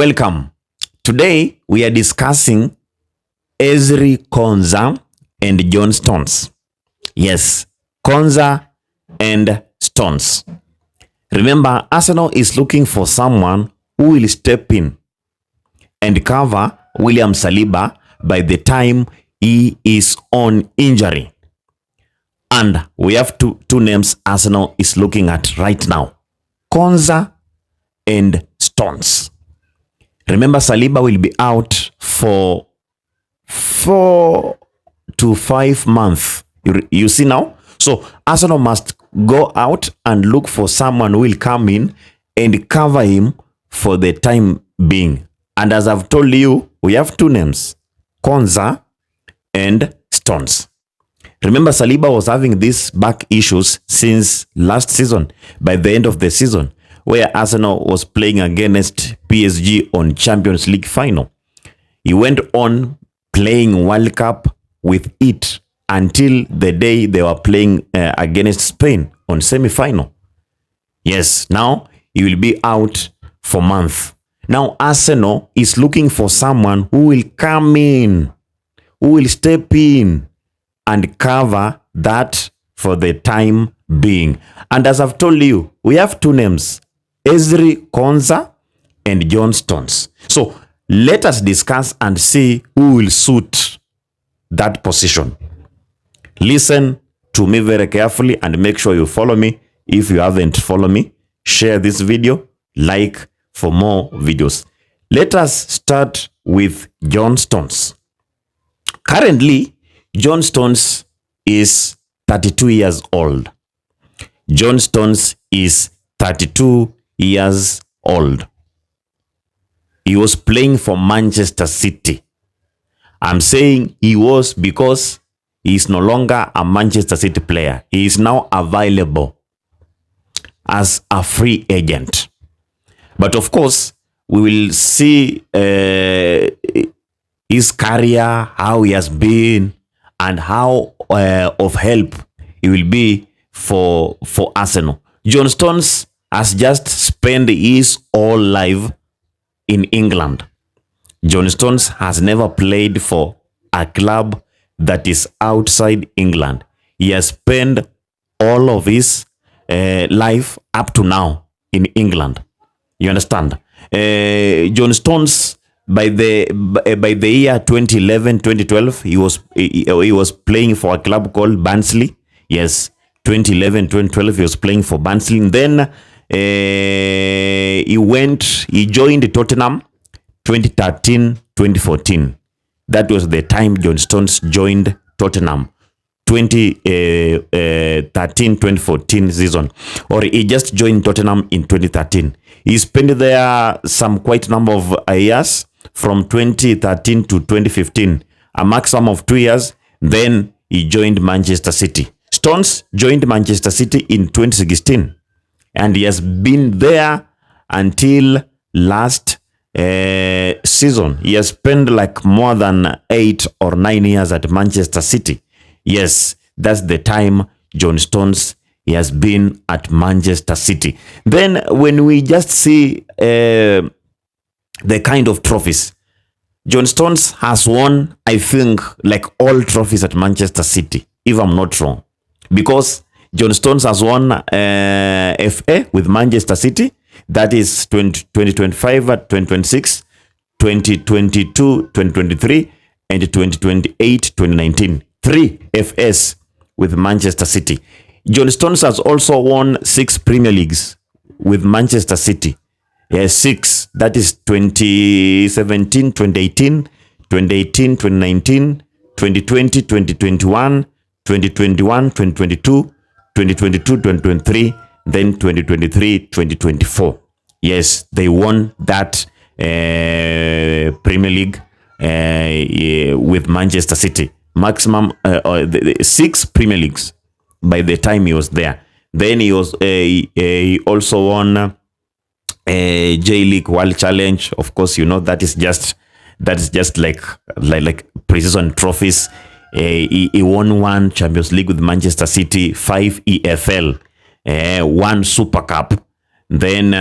Welcome. Today we are discussing Ezri Konsa and John Stones. Yes, Konsa and Stones. Remember, Arsenal is looking for someone who will step in and cover William Saliba by the time he is on injury. And we have two names Arsenal is looking at right now. Konsa and Stones. Remember, Saliba will be out for 4 to 5 months. You see now? So Arsenal must go out and look for someone who will come in and cover him for the time being. And as I've told you, we have two names, Konsa and Stones. Remember, Saliba was having these back issues since last season, by the end of the season, where Arsenal was playing against PSG on Champions League final. He went on playing World Cup with it until the day they were playing against Spain on semi-final. Yes, now he will be out for months. Now Arsenal is looking for someone who will come in, who will step in and cover that for the time being. And as I've told you, we have two names, Ezri Konsa and John Stones. So let us discuss and see who will suit that position. Listen to me very carefully and make sure you follow me. If you haven't followed me, share this video, like for more videos. Let us start with John Stones. Currently, John Stones is 32 years old. John Stones is 32 years old. He was playing for Manchester City. I'm saying he was because he is no longer a Manchester City player. He is now available as a free agent. But of course, we will see his career, how he has been, and how of help he will be for Arsenal. John Stones has just spent his whole life in England. John Stones has never played for a club that is outside England. He has spent all of his life up to now in England. You understand? John Stones, by the year 2011, 2012, he was playing for a club called Barnsley. Yes, 2011, 2012, he was playing for Barnsley. And then he joined Tottenham 2013, 2014. That was the time John Stones joined Tottenham, 2013, 2014 season. Or he just joined Tottenham in 2013. He spent there some quite number of years, from 2013 to 2015, a maximum of 2 years. Then he joined Manchester City. Stones joined Manchester City in 2016, and he has been there until last season. He has spent like more than 8 or 9 years at Manchester City. Yes, that's the time John Stones he has been at Manchester City. Then when we just see the kind of trophies John Stones has won, I think like all trophies at Manchester City, if I'm not wrong, because John Stones has won FA with Manchester City. That is 2025, 2026, 2022, 2023, and 2028, 2019. 3 FAs with Manchester City. John Stones has also won 6 Premier Leagues with Manchester City. 6. That is 2017, 2018, 2018, 2019, 2020, 2021, 2021, 2022, 2022, 2023, then 2023, 2024. Yes, they won that Premier League with Manchester City. Maximum 6 Premier Leagues by the time he was there. Then he also won J-League World Challenge. Of course, you know that is just like precision trophies. He won 1 Champions League with Manchester City, 5 EFL, 1 Super Cup. Then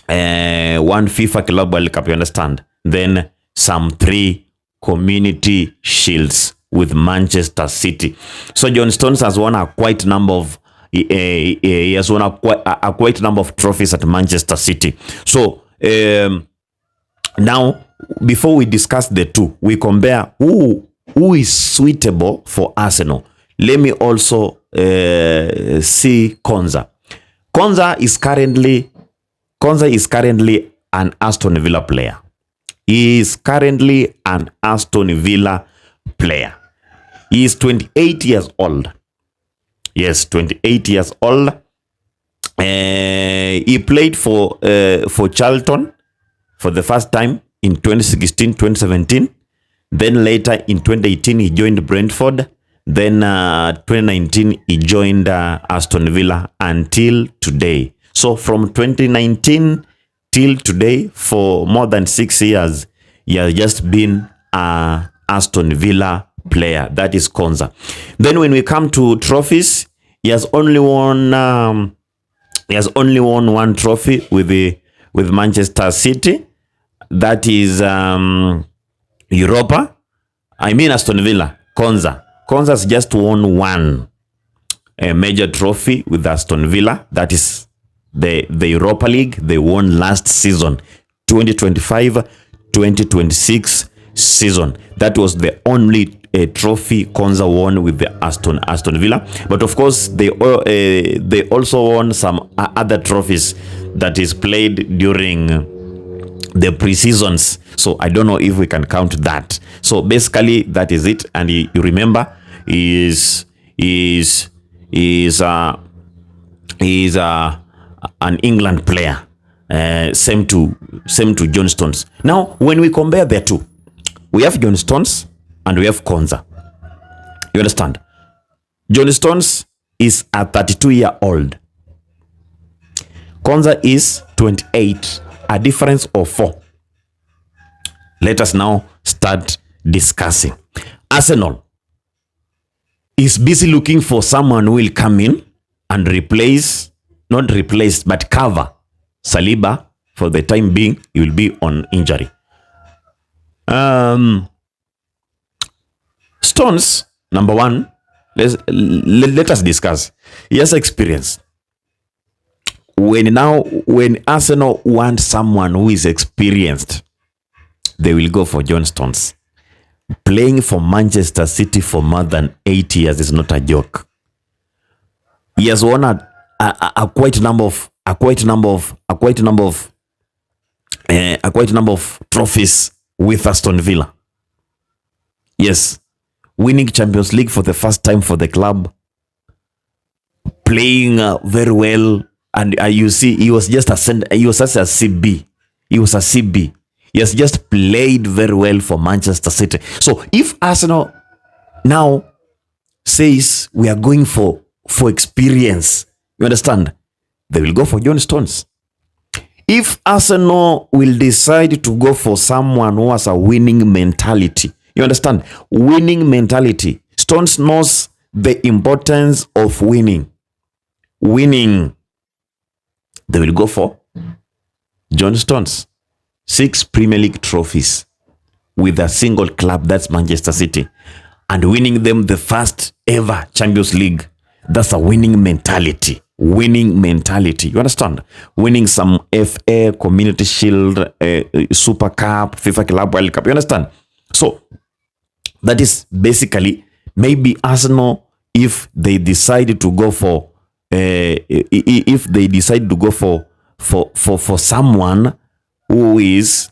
one FIFA Club World Cup, you understand? Then some 3 community shields with Manchester City. So John Stones has won a quite number of he has won a quite number of trophies at Manchester City. So now, before we discuss the two, we compare who is suitable for Arsenal. Let me also see Konsa. Konsa is currently an Aston Villa player. He is currently an Aston Villa player. He is 28 years old. Yes, 28 years old. He played for Charlton for the first time in 2016-2017. Then later in 2018 he joined Brentford. Then 2019 he joined Aston Villa until today. So from 2019 till today, for more than 6 years, he has just been a Aston Villa player. That is Konsa. Then when we come to trophies, he has only won one trophy with Manchester City. That is Europa. I mean Aston Villa. Konsa has just won one major trophy with Aston Villa. That is the Europa League. They won last season, 2025-2026 season. That was the only trophy Konsa won with the Aston Villa. But of course, they also won some other trophies that is played during the pre-seasons. So I don't know if we can count that. So basically, that is it. And you remember, is an England player. Same to John Stones. Now, when we compare the two, we have John Stones and we have Konsa. You understand? John Stones is a 32-year-old. Konsa is 28. A difference of 4. Let us now start discussing. Arsenal is busy looking for someone who will come in and cover Saliba. For the time being, he will be on injury. Stones, number one, let us discuss. He has experience. When Arsenal want someone who is experienced, they will go for John Stones. Playing for Manchester City for more than 8 years is not a joke. He has won a quite number of trophies with Aston Villa. Yes, winning Champions League for the first time for the club, playing very well. And you see, he was just a CB. He was a CB. He has just played very well for Manchester City. So if Arsenal now says we are going for experience, you understand, they will go for John Stones. If Arsenal will decide to go for someone who has a winning mentality, you understand, winning mentality, Stones knows the importance of winning. They will go for John Stones. 6 Premier League trophies with a single club, that's Manchester City, and winning them the first ever Champions League. That's a winning mentality. You understand? Winning some FA, Community Shield, Super Cup, FIFA Club World Cup. You understand? So that is basically, maybe Arsenal, if they decide to go for someone who is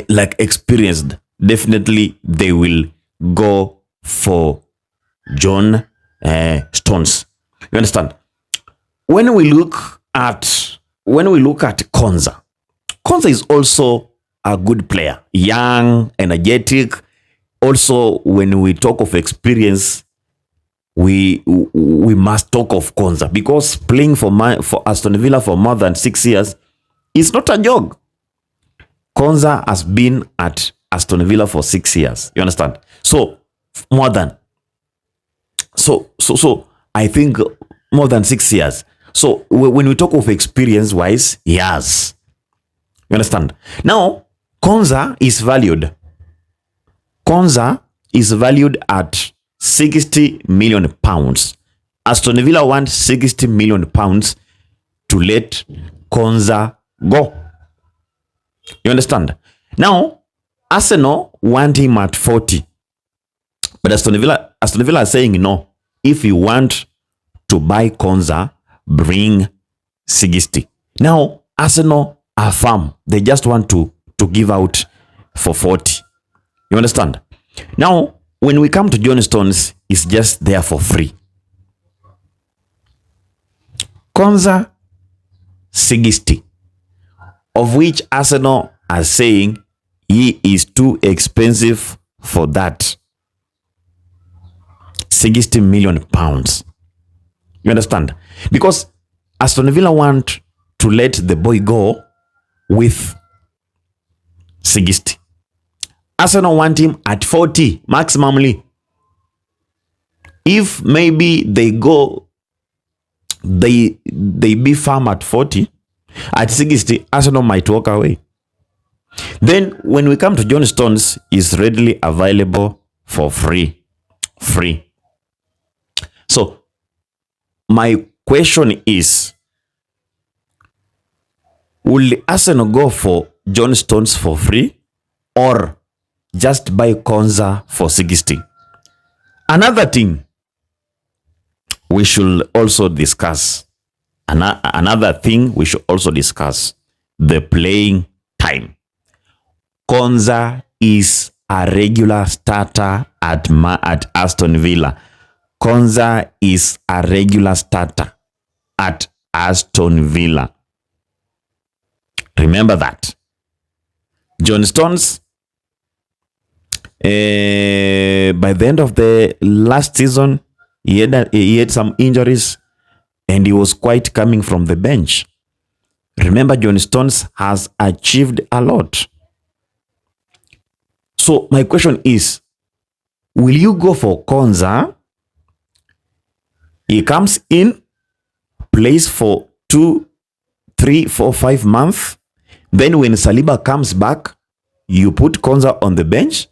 like experienced, definitely they will go for John Stones. You understand? When we look at Konsa is also a good player, young, energetic. Also, when we talk of experience, we must talk of Konsa, because playing for Aston Villa for more than 6 years is not a joke. Konsa has been at Aston Villa for 6 years. You understand? So more than I think more than 6 years. So when we talk of experience-wise, he has. You understand? Now, Konsa is valued. Konsa is valued at 60 million pounds. Aston Villa want 60 million pounds to let Konsa go. You understand? Now, Arsenal want him at 40. But Aston Villa is saying no. If you want to buy Konsa, bring 60. Now, Arsenal are firm. They just want to give out for 40. You understand? Now, when we come to John Stones, it's just there for free. Konsa 60, of which Arsenal are saying he is too expensive for that. 60 million pounds. You understand? Because Aston Villa want to let the boy go with 60. Arsenal want him at 40 maximally. If maybe they be firm at 40, at 60, Arsenal might walk away. Then when we come to John Stones, is readily available for free. So my question is, will Arsenal go for John Stones for free or just buy Konsa for 60? Another thing we should also discuss, the playing time. Konsa is a regular starter at Aston Villa. Konsa is a regular starter at Aston Villa. Remember that. John Stones, by the end of the last season, he had some injuries and he was quite coming from the bench. Remember, John Stones has achieved a lot. So my question is, will you go for Konsa? He comes in, plays for 2, 3, 4, 5 months. Then when Saliba comes back, you put Konsa on the bench.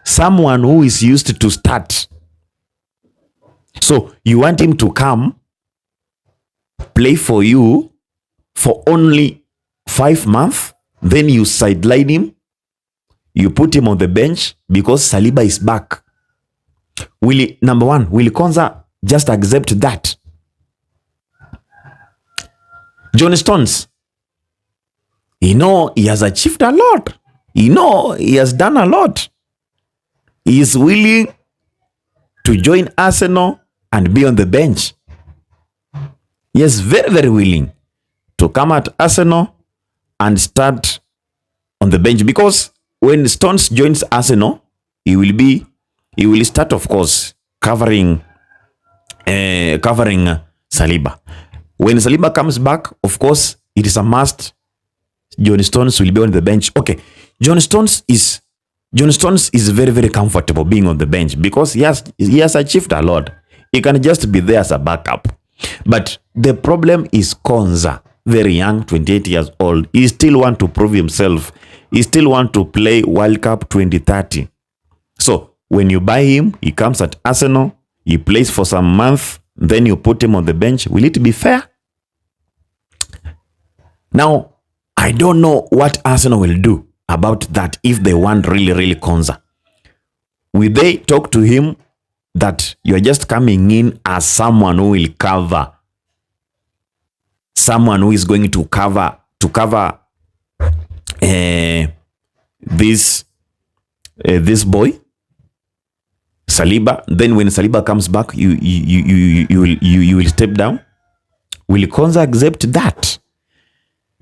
Someone who is used to start. So you want him to come, play for you for only 5 months. Then you sideline him. You put him on the bench because Saliba is back. Number one, will Konsa just accept that? John Stones, he has achieved a lot. He has done a lot. He is willing to join Arsenal and be on the bench. He is very, very willing to come at Arsenal and start on the bench, because when Stones joins Arsenal, he will start, of course, covering Saliba. When Saliba comes back, of course, it is a must. John Stones will be on the bench. Okay, John Stones is very, very comfortable being on the bench because he has achieved a lot. He can just be there as a backup. But the problem is Konsa, very young, 28 years old. He still want to prove himself. He still want to play World Cup 2030. So when you buy him, he comes at Arsenal, he plays for some months, then you put him on the bench. Will it be fair? Now, I don't know what Arsenal will do about that if they want really, really Konsa. Will they talk to him that you are just coming in as someone who will cover, someone who is going to cover this boy Saliba? Then when Saliba comes back, you will step down. Will Konsa accept that?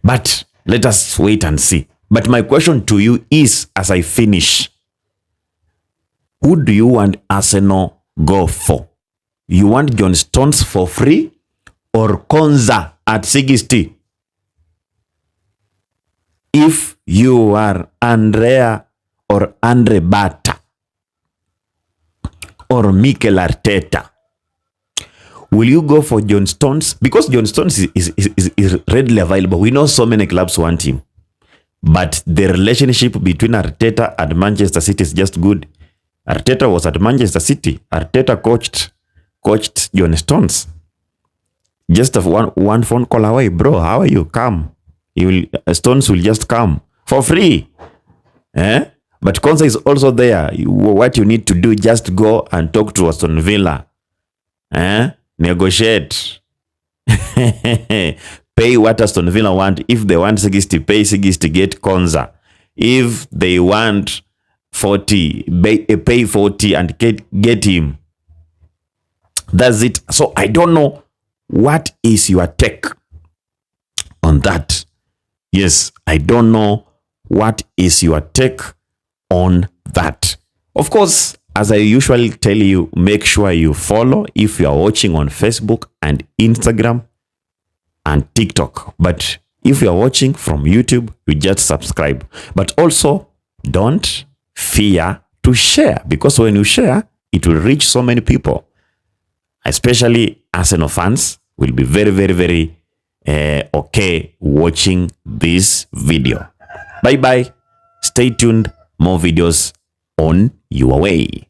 But let us wait and see. But my question to you is, as I finish, who do you want Arsenal go for? You want John Stones for free or Konsa at 60? If you are Andrea or Andre Bata or Mikel Arteta, Will you go for John Stones? Because John Stones is readily available. We know so many clubs want him. But the relationship between Arteta and Manchester City is just good. Arteta was at Manchester City. Arteta coached John Stones. Just one phone call away. Bro, how are you? Come. Stones will just come for free. But Konsa is also there. What you need to do, just go and talk to Aston Villa. Negotiate. Pay what Aston Villa want. If they want 60, pay 60, get Konsa. If they want 40, pay 40 and get him. That's it. So I don't know what is your take on that. Yes, I don't know what is your take on that. Of course, as I usually tell you, make sure you follow if you are watching on Facebook and Instagram and TikTok. But if you are watching from YouTube, you just subscribe. But also, don't fear to share, because when you share, it will reach so many people. Especially Arsenal fans will be very, very, very okay watching this video. Bye-bye. Stay tuned. More videos on your way.